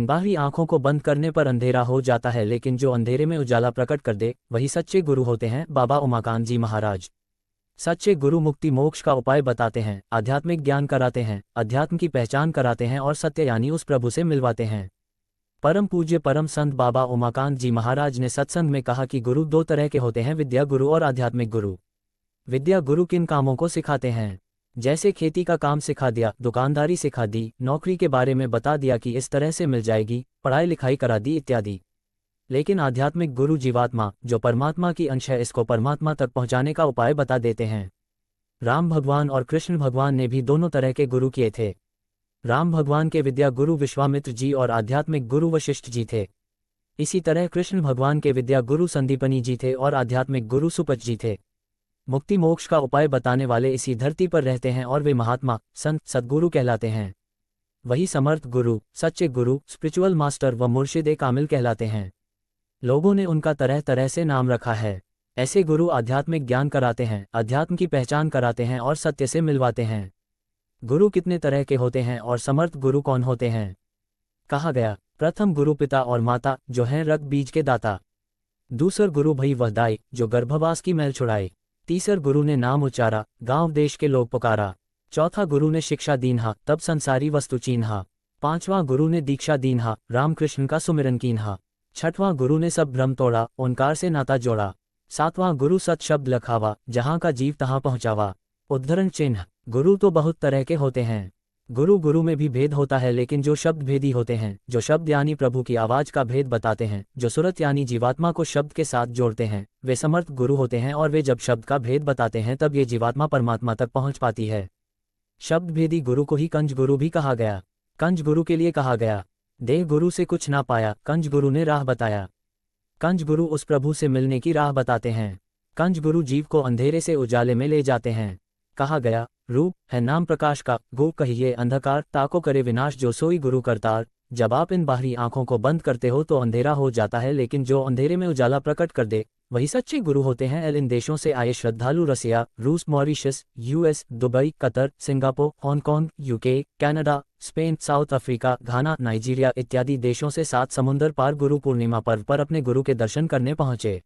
इन बाहरी आंखों को बंद करने पर अंधेरा हो जाता है, लेकिन जो अंधेरे में उजाला प्रकट कर दे वही सच्चे गुरु होते हैं। बाबा उमाकांत जी महाराज। सच्चे गुरु मुक्ति मोक्ष का उपाय बताते हैं, आध्यात्मिक ज्ञान कराते हैं, अध्यात्म की पहचान कराते हैं और सत्य यानी उस प्रभु से मिलवाते हैं। परम पूज्य परम संत बाबा उमाकांत जी महाराज ने सत्संग में कहा कि गुरु दो तरह के होते हैं, विद्या गुरु और आध्यात्मिक गुरु। विद्या गुरु किन कामों को सिखाते हैं? जैसे खेती का काम सिखा दिया, दुकानदारी सिखा दी, नौकरी के बारे में बता दिया कि इस तरह से मिल जाएगी, पढ़ाई लिखाई करा दी इत्यादि। लेकिन आध्यात्मिक गुरु जीवात्मा जो परमात्मा की अंश है, इसको परमात्मा तक पहुंचाने का उपाय बता देते हैं। राम भगवान और कृष्ण भगवान ने भी दोनों तरह के गुरु किए थे। राम भगवान के विद्या गुरु विश्वामित्र जी और आध्यात्मिक गुरु वशिष्ठ जी थे। इसी तरह कृष्ण भगवान के विद्या गुरु संदीपनी जी थे और आध्यात्मिक गुरु सुपच जी थे। मुक्ति मोक्ष का उपाय बताने वाले इसी धरती पर रहते हैं और वे महात्मा संत सद्गुरु कहलाते हैं। वही समर्थ गुरु, सच्चे गुरु, स्पिरिचुअल मास्टर व मुर्शिद कामिल कहलाते हैं। लोगों ने उनका तरह तरह से नाम रखा है। ऐसे गुरु आध्यात्मिक ज्ञान कराते हैं, अध्यात्म की पहचान कराते हैं और सत्य से मिलवाते हैं। गुरु कितने तरह के होते हैं और समर्थ गुरु कौन होते हैं? कहा गया, प्रथम गुरु पिता और माता जो हैं रक्त बीज के दाता। दूसर गुरु भई वह दाई जो गर्भवास की मैल छुड़ाए। तीसर गुरु ने नाम उच्चारा, गांव देश के लोग पुकारा। चौथा गुरु ने शिक्षा दीन्हा, तब संसारी वस्तु चीन्हा। पांचवां गुरु ने दीक्षा दीन्हा, राम कृष्ण का सुमिरन कीन्हा। छठवां गुरु ने सब भ्रम तोड़ा, ओंकार से नाता जोड़ा। सातवां गुरु सत शब्द लखावा, जहां का जीव तहां पहुंचावा। उद्धरण चिन्ह। गुरु तो बहुत तरह के होते हैं। गुरु गुरु में भी भेद होता है, लेकिन जो शब्द भेदी होते हैं, जो शब्द यानी प्रभु की आवाज का भेद बताते हैं, जो सुरत यानी जीवात्मा को शब्द के साथ जोड़ते हैं, वे समर्थ गुरु होते हैं। और वे जब शब्द का भेद बताते हैं तब ये जीवात्मा परमात्मा तक पहुंच पाती है। शब्द भेदी गुरु को ही कंज गुरु भी कहा गया। कंज गुरु के लिए कहा गया, देह गुरु से कुछ ना पाया, कंज गुरु ने राह बताया। कंज गुरु उस प्रभु से मिलने की राह बताते हैं। कंज गुरु जीव को अंधेरे से उजाले में ले जाते हैं। कहा गया, रूप है नाम प्रकाश का, गो कहिए अंधकार, ताको करे विनाश जो सोई गुरु करतार। जब आप इन बाहरी आंखों को बंद करते हो तो अंधेरा हो जाता है, लेकिन जो अंधेरे में उजाला प्रकट कर दे वही सच्चे गुरु होते हैं। इन देशों से आए श्रद्धालु रसिया, रूस, Mauritius, US, Dubai, Qatar, Singapore, Hong Kong, UK, Canada, Spain, South Africa, Ghana, Nigeria इत्यादि देशों से 7 समुंदर पार गुरु पूर्णिमा पर्व पर अपने गुरु के दर्शन करने पहुंचे।